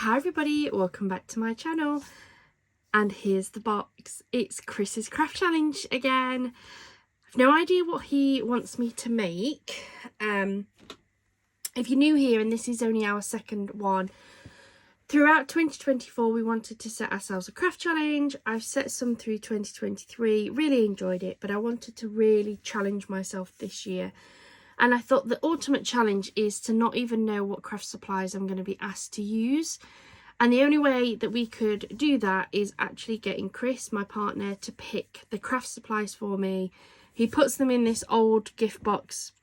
Hi everybody, welcome back to my channel, and here's the box. It's Chris's craft challenge again. I've no idea what he wants me to make. If you're new here and this is only our second one, throughout 2024 we wanted to set ourselves a craft challenge. I've set some through 2023, really enjoyed it, but I wanted to really challenge myself this year. And I thought the ultimate challenge is to not even know what craft supplies I'm going to be asked to use. And the only way that we could do that is actually getting Chris, my partner, to pick the craft supplies for me. He puts them in this old gift box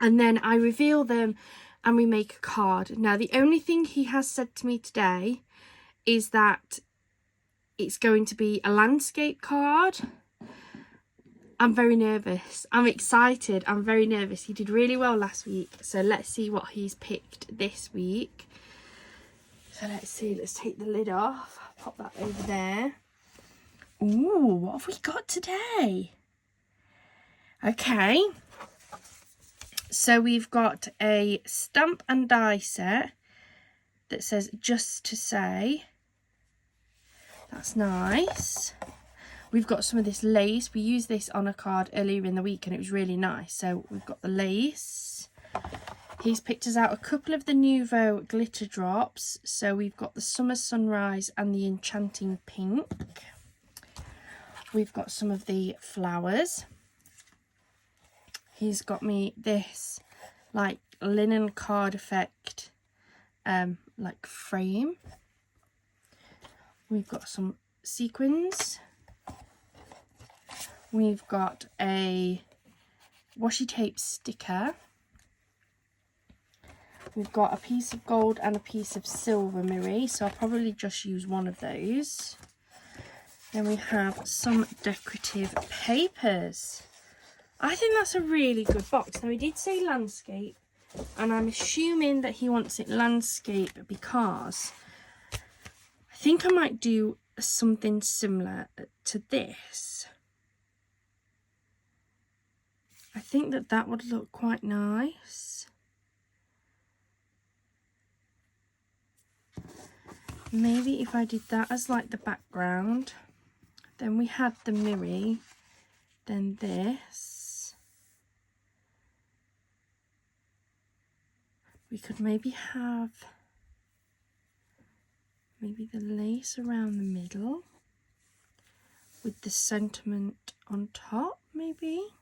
and then I reveal them and we make a card. Now, the only thing he has said to me today is that it's going to be a landscape card. I'm very nervous. I'm excited. I'm very nervous. He did really well last week. So let's see what he's picked this week. So let's see. Let's take the lid off. Pop that over there. Ooh, what have we got today? Okay. So we've got a stamp and die set that says "Just to Say." That's nice. We've got some of this lace. We used this on a card earlier in the week and it was really nice. So we've got the lace. He's picked us out a couple of the Nuvo glitter drops. So we've got the Summer Sunrise and the Enchanting Pink. We've got some of the flowers. He's got me this like linen card effect like frame. We've got some sequins. We've got a washi tape sticker. We've got a piece of gold and a piece of silver mirror, so I'll probably just use one of those. Then we have some decorative papers. I think that's a really good box. Now, he did say landscape, and I'm assuming that he wants it landscape because I think I might do something similar to this. I think that that would look quite nice. Maybe if I did that as like the background, then we had the mirror, then this. We could maybe have maybe the lace around the middle with the sentiment on top, maybe.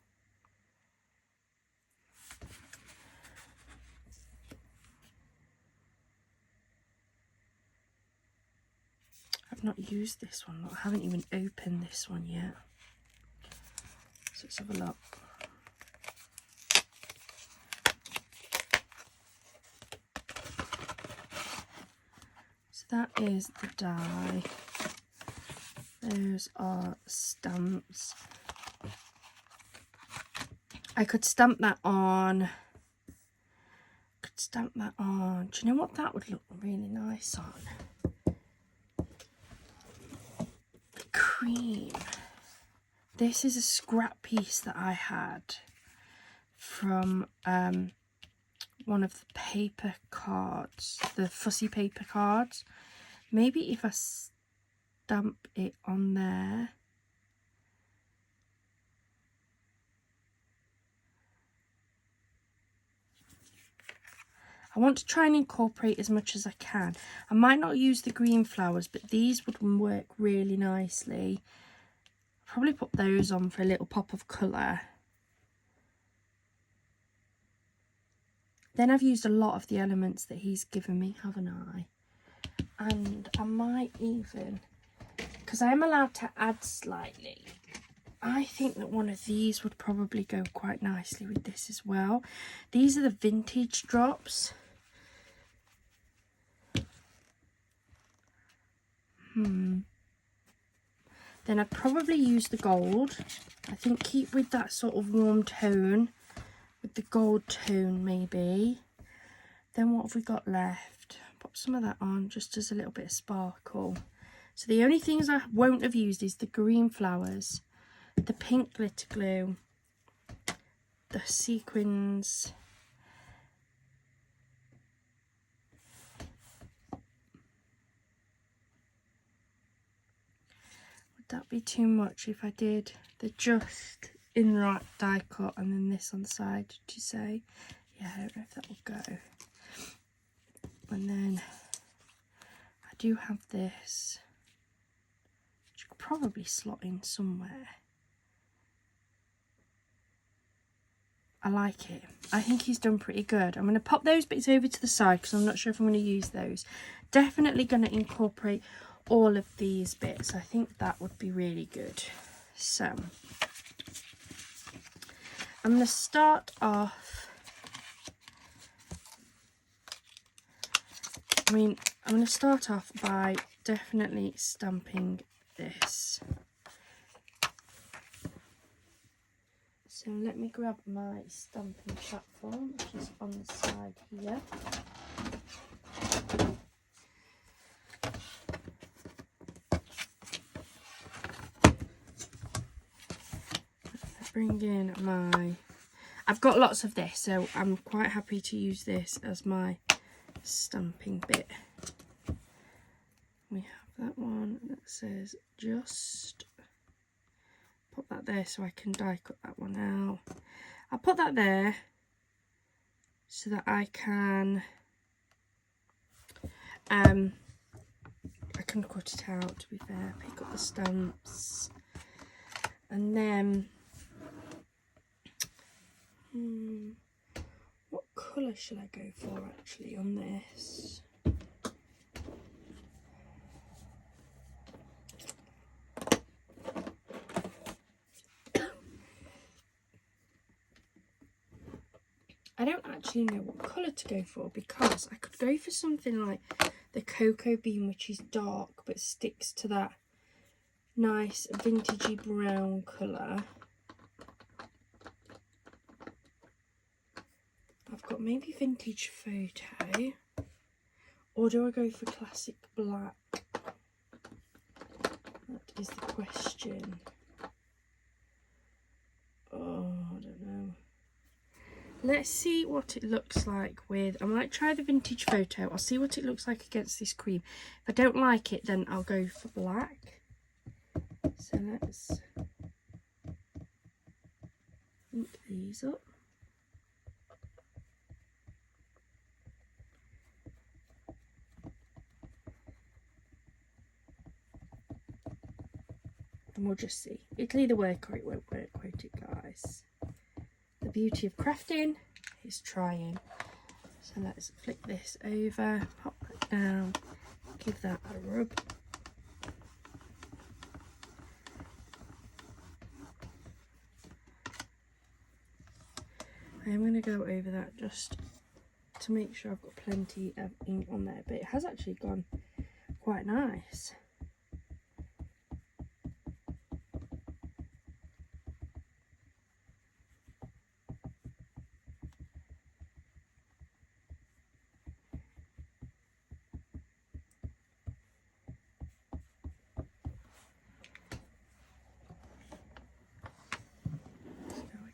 I've not used this one. I haven't even opened this one yet. So let's have a look. So that is the die. Those are stamps. I could stamp that on. Do you know what that would look really nice on? Cream. This is a scrap piece that I had from one of the paper cards, the fussy paper cards. Maybe if I stamp it on there. I want to try and incorporate as much as I can. I might not use the green flowers, but these would work really nicely. I'll probably put those on for a little pop of colour. Then I've used a lot of the elements that he's given me, haven't I? And I might even, because I'm allowed to add slightly, I think that one of these would probably go quite nicely with this as well. These are the vintage drops. Then I'd probably use the gold. I think keep with that sort of warm tone, with the gold tone maybe. Then what have we got left? Pop some of that on just as a little bit of sparkle. So the only things I won't have used is the green flowers, the pink glitter glue, the sequins, that be too much if I did the just in the right die cut and then this on the side to say? Yeah, I don't know if that will go. And then I do have this, which could probably slot in somewhere. I like it. I think he's done pretty good. I'm going to pop those bits over to the side because I'm not sure if I'm going to use those. Definitely going to incorporate all of these bits. I think that would be really good. So I'm going to start off. I'm going to start off by definitely stamping this. So let me grab my stamping platform, which is on the side here. Bring in my... I've got lots of this, so I'm quite happy to use this as my stamping bit. We have that one that says just... Put that there so I can die cut that one out. I'll put that there so that I can cut it out, to be fair, pick up the stamps, and then what colour should I go for actually on this? I don't actually know what colour to go for, because I could go for something like the Cocoa Bean, which is dark but sticks to that nice vintagey brown colour. I've got maybe Vintage Photo, or do I go for Classic Black? That is the question. Oh, I don't know. Let's see what it looks like with... I might try the Vintage Photo. I'll see what it looks like against this cream. If I don't like it, then I'll go for black. So let's ink these up. And we'll just see. It'll either work or it won't work, won't it, guys? The beauty of crafting is trying. So let's flick this over, pop that down, give that a rub. I'm going to go over that just to make sure I've got plenty of ink on there, but it has actually gone quite nice.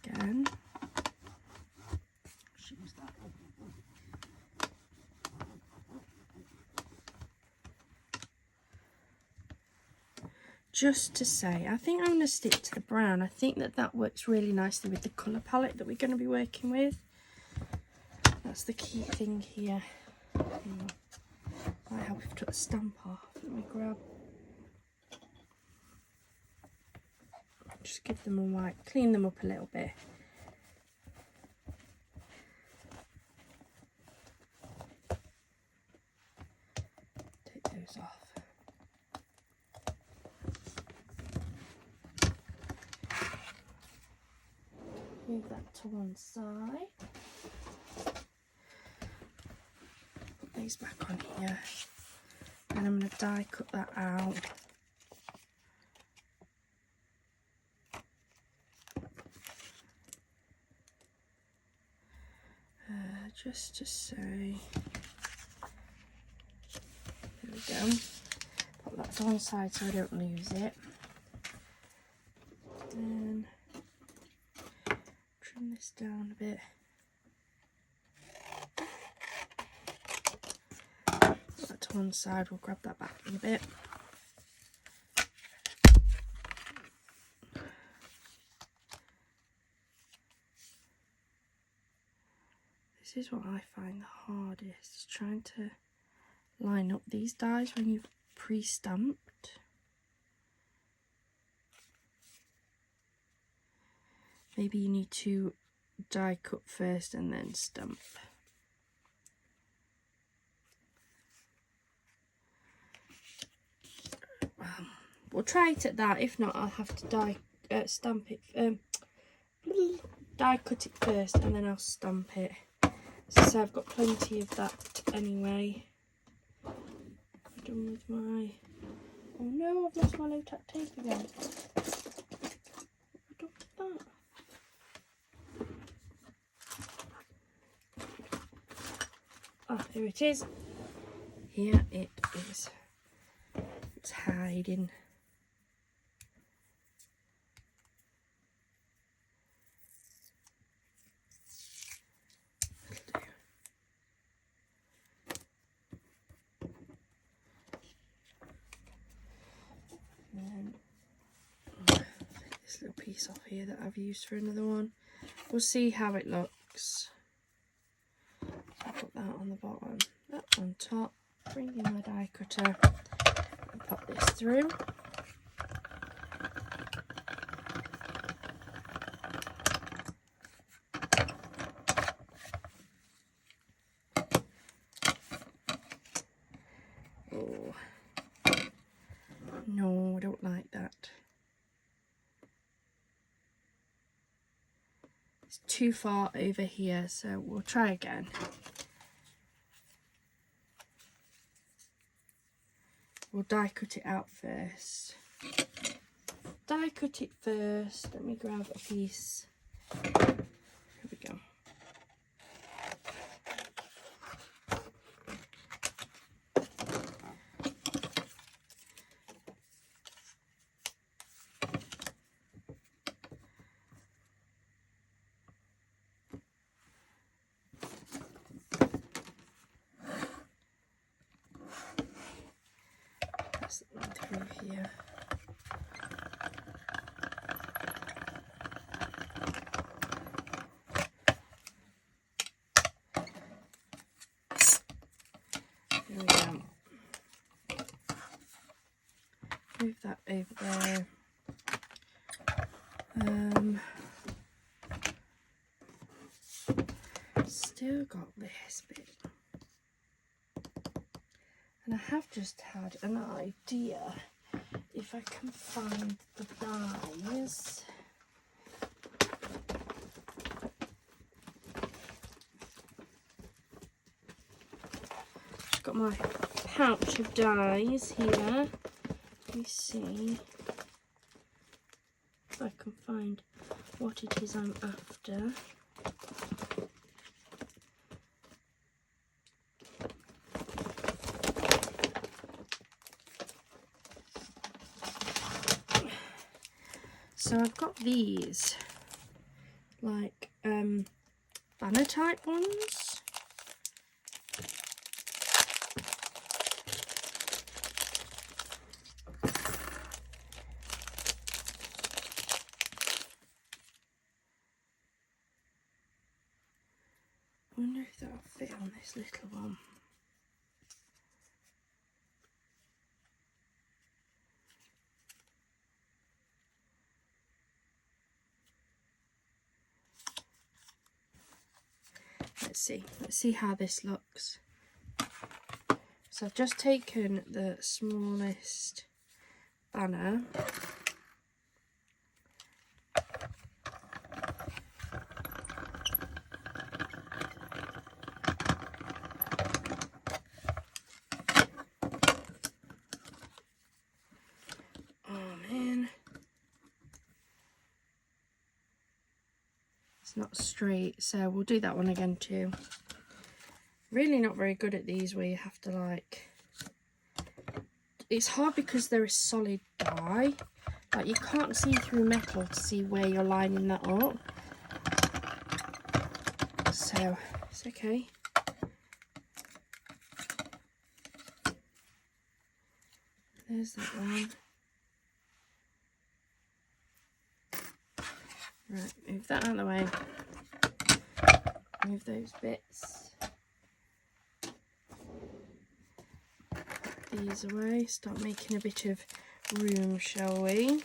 Again, choose that. Just to say, I think I'm going to stick to the brown. I think that works really nicely with the colour palette that we're going to be working with. That's the key thing here. Might help if I took the stamp off. Let me grab. Just give them a wipe, clean them up a little bit. Take those off. Move that to one side. Put these back on here. And I'm going to die cut that out. Just to say, there we go. Put that to one side so I don't lose it. Then trim this down a bit. Put that to one side, we'll grab that back in a bit. This is what I find the hardest, trying to line up these dies when you've pre-stamped. Maybe you need to die cut first and then stamp. We'll try it at that. If not, I'll have to stamp it. Die cut it first and then I'll stamp it. So I've got plenty of that anyway. I'm done with my. Oh no, I've lost my low tack tape again. I've done with that. Ah, here it is. Here it is. It's hiding. And then this little piece off here that I've used for another one. We'll see how it looks. I'll put that on the bottom, that on top, bring in my die cutter and pop this through. Oh, no, I don't like that. It's too far over here, so we'll try again. We'll die cut it out first. Die cut it first. Let me grab a piece. Here we go. Pass that one through here. There we go. Move that over there. Still got this bit. And I have just had an idea. If I can find the dies. I've got my pouch of dies here. Let me see if I can find what it is I'm after. So I've got these, like, banner type ones. I wonder if that'll fit on this little one. Let's see how this looks. So I've just taken the smallest banner. Oh man. It's not straight, so we'll do that one again too. Really not very good at these where you have to like, it's hard because they're a solid die, like you can't see through metal to see where you're lining that up, so it's okay. There's that one. Right, move that out of the way. Move those bits. Put these away. Start making a bit of room, shall we?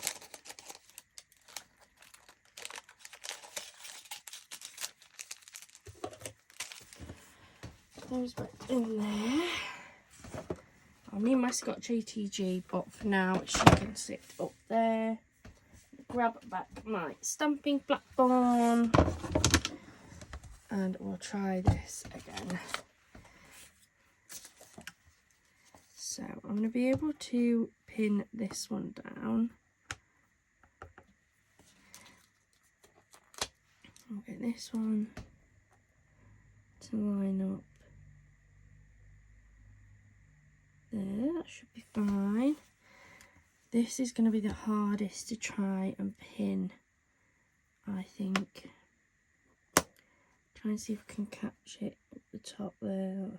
Put those back in there. I'll need my Scotch ATG, but for now she can sit up there. Grab back my stamping platform and we'll try this again. So I'm going to be able to pin this one down. I'll get this one to line up there, that should be fine. This is going to be the hardest to try and pin, I think. Try and see if I can catch it at the top there.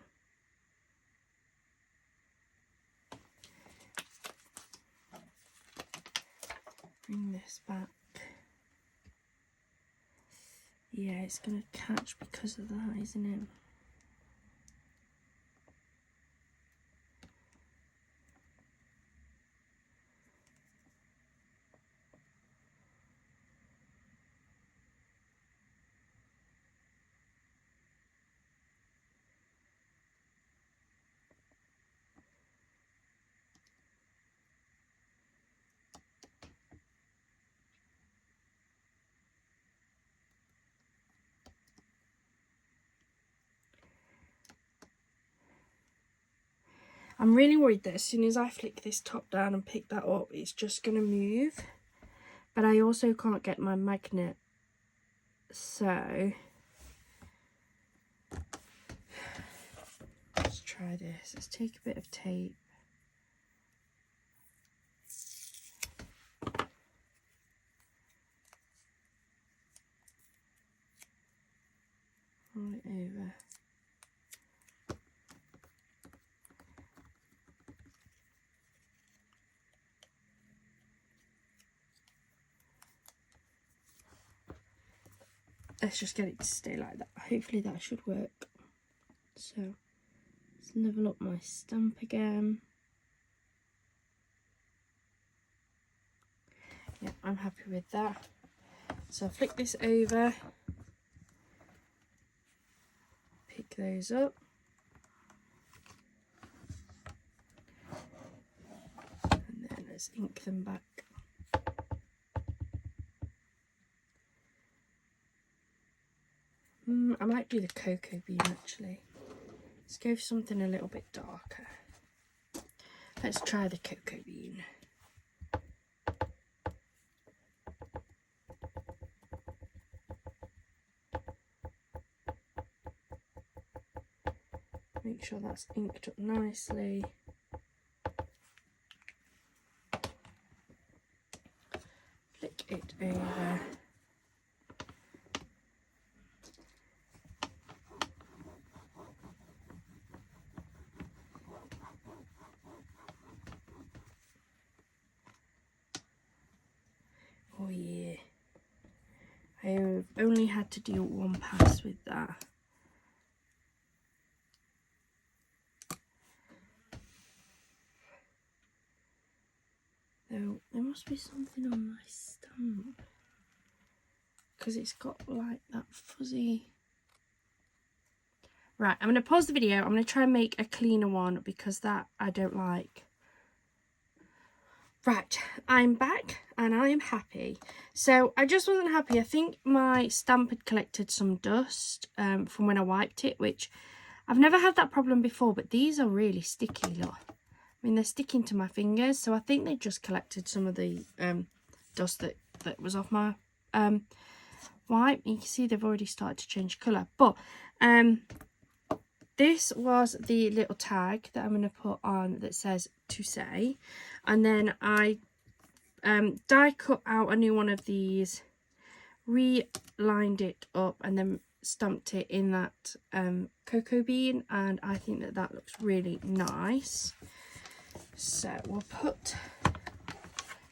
Bring this back. Yeah, it's going to catch because of that, isn't it? I'm really worried that as soon as I flick this top down and pick that up, it's just going to move. But I also can't get my magnet. So let's try this. Let's take a bit of tape. Roll it over. Let's just get it to stay like that. Hopefully that should work. So let's level up my stamp again. Yeah, I'm happy with that. So I'll flick this over, pick those up. And then let's ink them back. I might do the cocoa bean actually. Let's go for something a little bit darker. Let's try the cocoa bean. Make sure that's inked up nicely. Flick it over. Oh yeah, I've only had to do one pass with that. Though there must be something on my stamp because it's got like that fuzzy. Right, I'm going to pause the video. I'm going to try and make a cleaner one because that I don't like. Right, I'm back and I am happy. So I just wasn't happy. I think my stamp had collected some dust from when I wiped it, which I've never had that problem before, but these are really sticky, look. I mean, they're sticking to my fingers, so I think they just collected some of the dust that was off my wipe. You can see they've already started to change colour, but this was the little tag that I'm going to put on that says "to say," and then I die cut out a new one of these, re-lined it up, and then stamped it in that cocoa bean, and I think that that looks really nice. So we'll put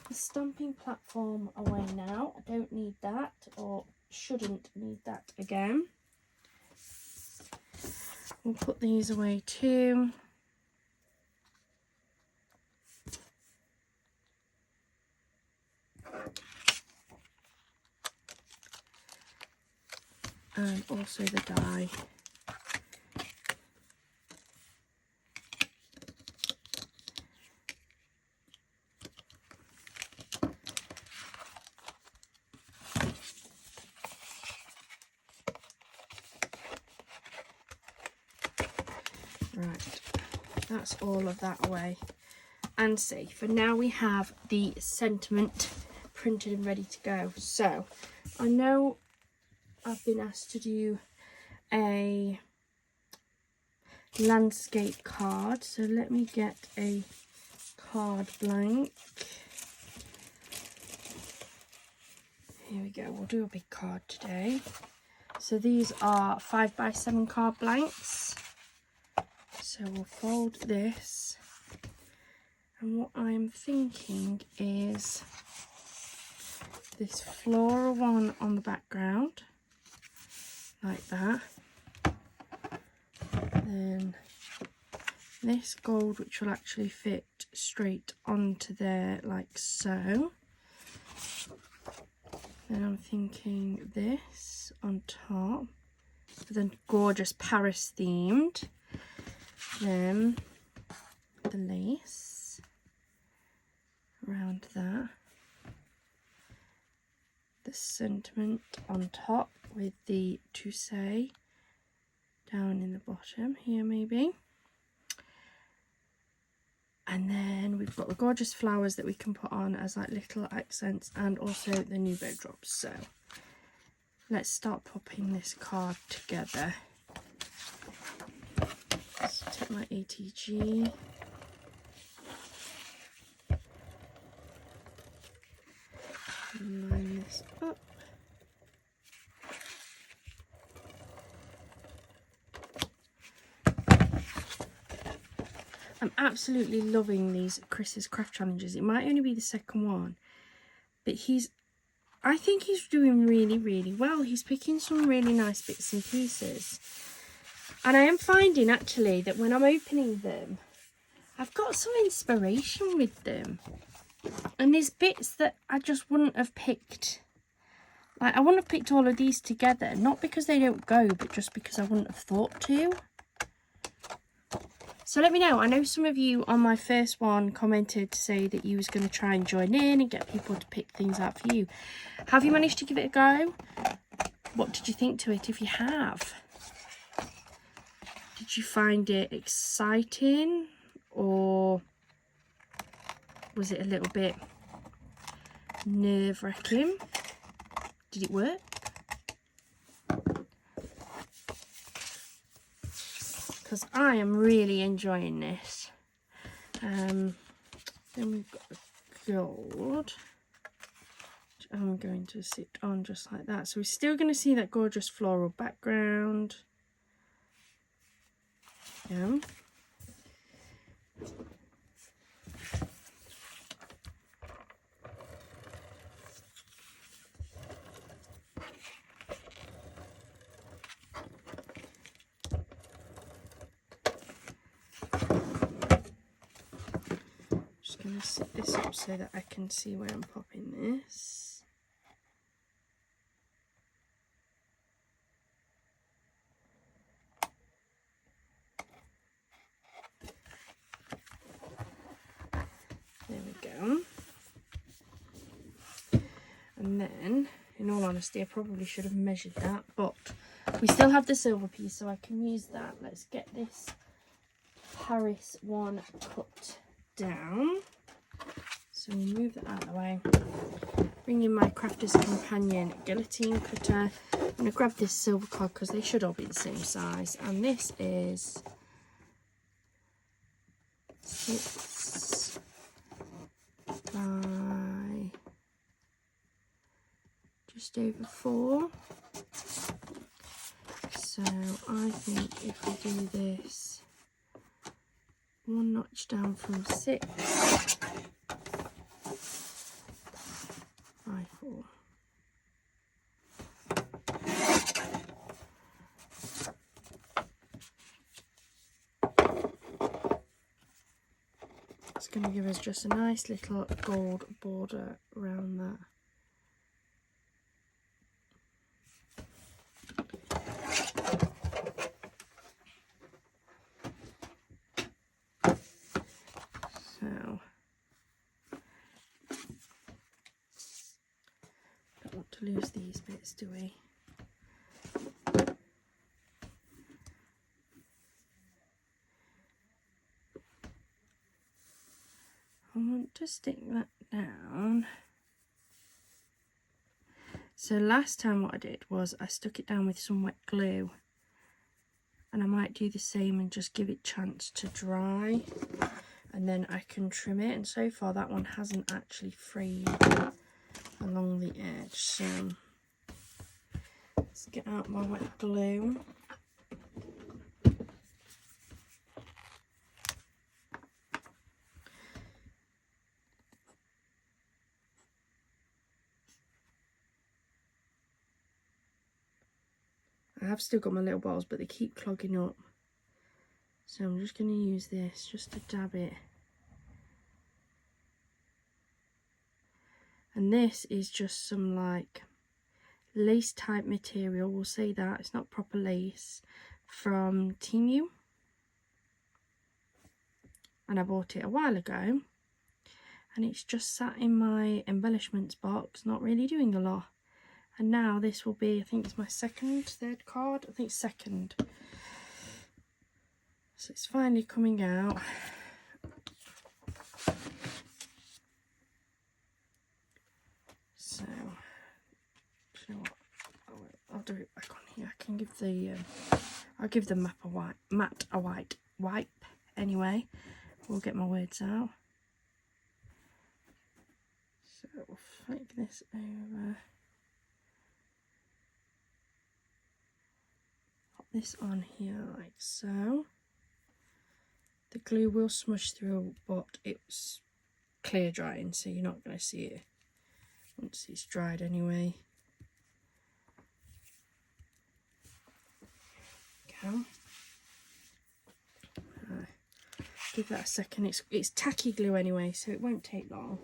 the stamping platform away now. I don't need that, or shouldn't need that again. we'll put these away too. And also the die. Right, that's all of that away and safe. And now we have the sentiment printed and ready to go. So I know I've been asked to do a landscape card, so let me get a card blank. Here we go, we'll do a big card today. So these are 5x7 card blanks. So we'll fold this, and what I'm thinking is this floral one on the background, like that. Then this gold, which will actually fit straight onto there like so. Then I'm thinking this on top, but then gorgeous Paris themed. Then the lace around that. The sentiment on top with the to say down in the bottom here maybe. And then we've got the gorgeous flowers that we can put on as like little accents, and also the Nubo drops. So let's start popping this card together. Let's take my ATG. Line this up. I'm absolutely loving these Chris's craft challenges. It might only be the second one, but I think he's doing really, really well. He's picking some really nice bits and pieces. And I am finding actually that when I'm opening them, I've got some inspiration with them. And there's bits that I just wouldn't have picked. Like, I wouldn't have picked all of these together, not because they don't go, but just because I wouldn't have thought to. So let me know. I know some of you on my first one commented to say that you was going to try and join in and get people to pick things out for you. Have you managed to give it a go? What did you think to it if you have? Did you find it exciting, or was it a little bit nerve-wracking? Did it work? Because I am really enjoying this. Then we've got the gold, which I'm going to sit on just like that. So we're still going to see that gorgeous floral background. Yeah. Just going to set this up so that I can see where I'm popping this. There we go. And then, in all honesty, I probably should have measured that, but we still have the silver piece, so I can use that. Let's get this Paris one cut down. So we move that out of the way. Bring in my Crafter's Companion guillotine cutter. I'm going to grab this silver card because they should all be the same size. And this is 6 by just over 4. So I think if we do this 1 notch down from 6 by 4. going to give us just a nice little gold border around that. So, don't want to lose these bits, do we? I want to stick that down. So last time what I did was I stuck it down with some wet glue, and I might do the same and just give it a chance to dry, and then I can trim it. And so far that one hasn't actually frayed along the edge, so let's get out my wet glue. I have still got my little bottles, but they keep clogging up. So I'm just going to use this just to dab it. And this is just some like lace type material, we'll say that. It's not proper lace, from Temu. And I bought it a while ago. And it's just sat in my embellishments box, not really doing a lot. And now this will be, I think it's my third card. I think second. So it's finally coming out. So, you know what? I'll do it back on here. I can give the, I'll give the matte a white wipe anyway. We'll get my words out. So we'll flick this over. This on here like so. The glue will smush through, but it's clear drying, so you're not going to see it once it's dried anyway. Okay. Give that a second. It's tacky glue anyway, so it won't take long.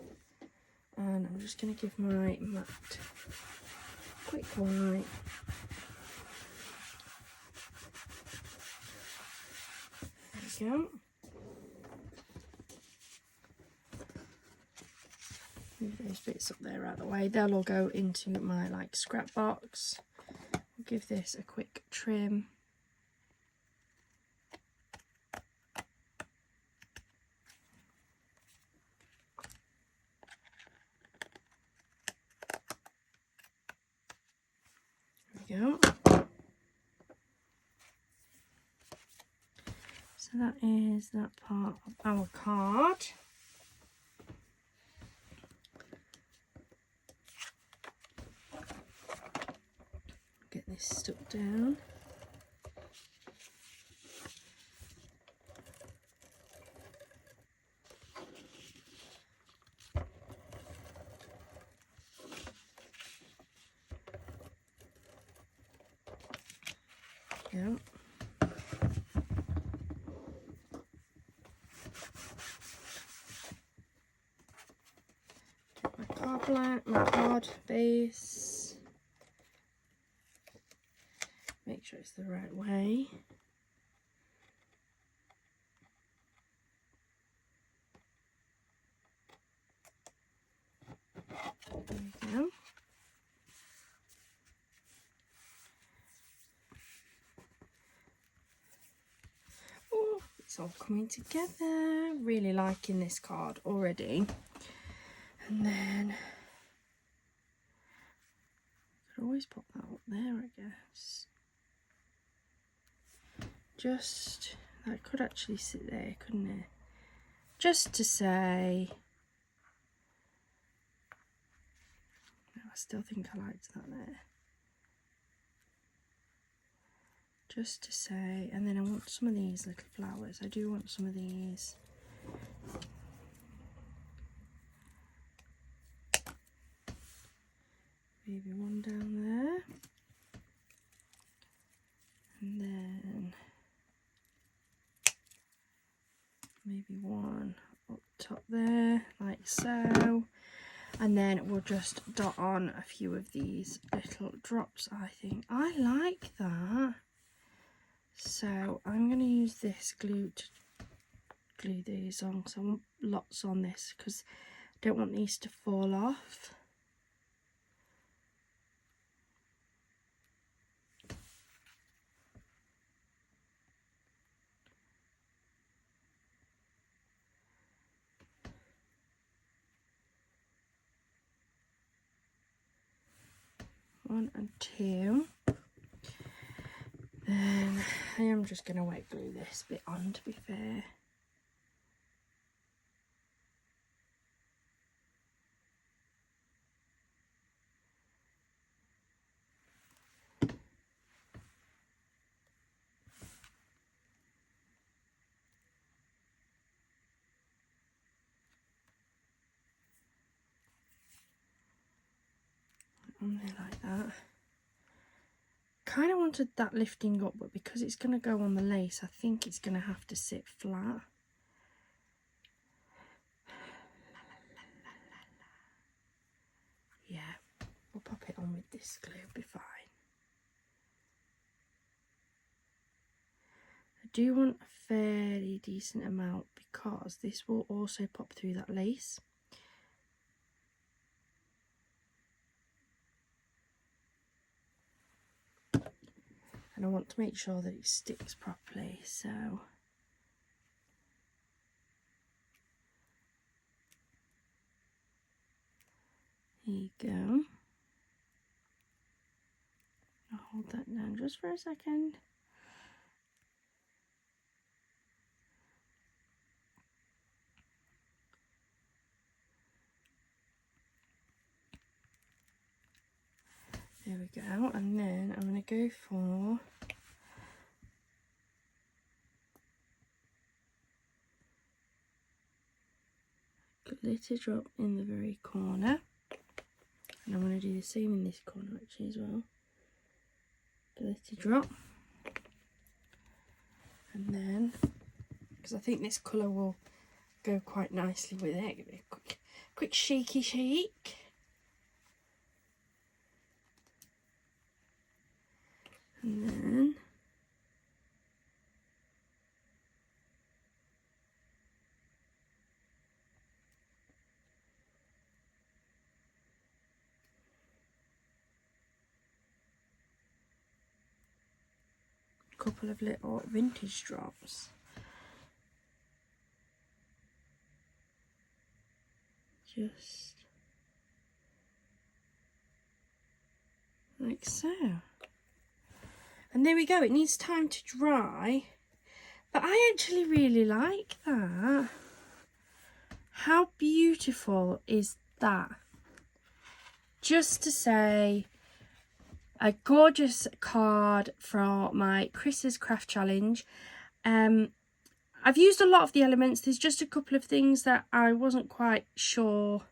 And I'm just going to give my mat a quick wipe. There we go. Move those bits up there out of the way. They'll all go into my like scrap box. I'll give this a quick trim. There we go. So that is that part of our card. Get this stuck down. Yeah. My card base. Make sure it's the right way. There we go. Oh, it's all coming together. Really liking this card already. And then I could always pop that up there, I guess. Just, that could actually sit there, couldn't it? Just to say, no, I still think I liked that there. Just to say, and then I want some of these little flowers. I do want some of these. Maybe one down there. And then maybe one up top there, like so. And then we'll just dot on a few of these little drops, I think. I like that. So I'm going to use this glue to glue these on, because I want lots on this, because I don't want these to fall off. One and two. Then I am just going to wet glue this bit on, to be fair. On there like that. Kind of wanted that lifting up, but because it's going to go on the lace, I think it's going to have to sit flat. Yeah, we'll pop it on with this glue, be fine. I do want a fairly decent amount because this will also pop through that lace. And I want to make sure that it sticks properly, so here you go. I'll hold that down just for a second. There we go, and then I'm going to go for glitter drop in the very corner, and I'm going to do the same in this corner actually as well. Glitter drop, and then because I think this colour will go quite nicely with it, give it a quick shaky shake. And then a couple of little vintage drops. Just like so. And there we go, it needs time to dry, but I actually really like that. How beautiful is that? Just to say, a gorgeous card from my Chris's Craft Challenge. I've used a lot of the elements. There's just a couple of things that I wasn't quite sure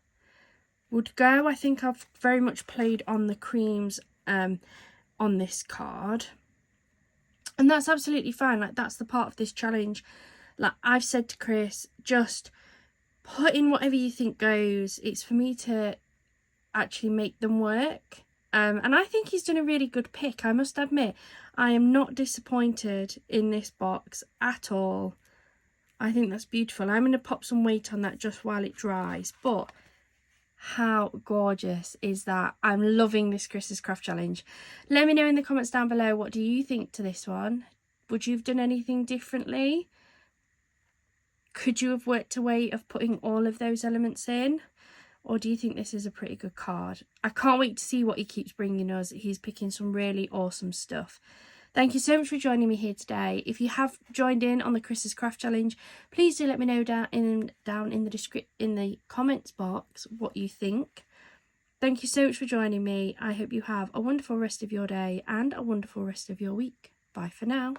would go. I think I've very much played on the creams on this card. And that's absolutely fine. Like, that's the part of this challenge. Like I've said to Chris, just put in whatever you think goes. It's for me to actually make them work. And I think he's done a really good pick, I must admit. I am not disappointed in this box at all. I think that's beautiful. I'm going to pop some weight on that just while it dries. But how gorgeous is that? I'm loving this Chris's Craft Challenge. Let me know in the comments down below, what do you think to this one? Would you have done anything differently? Could you have worked a way of putting all of those elements in? Or do you think this is a pretty good card? I can't wait to see what he keeps bringing us. He's picking some really awesome stuff. Thank you so much for joining me here today. If you have joined in on the Chris's Craft Challenge, please do let me know down in the comments box what you think. Thank you so much for joining me. I hope you have a wonderful rest of your day and a wonderful rest of your week. Bye for now.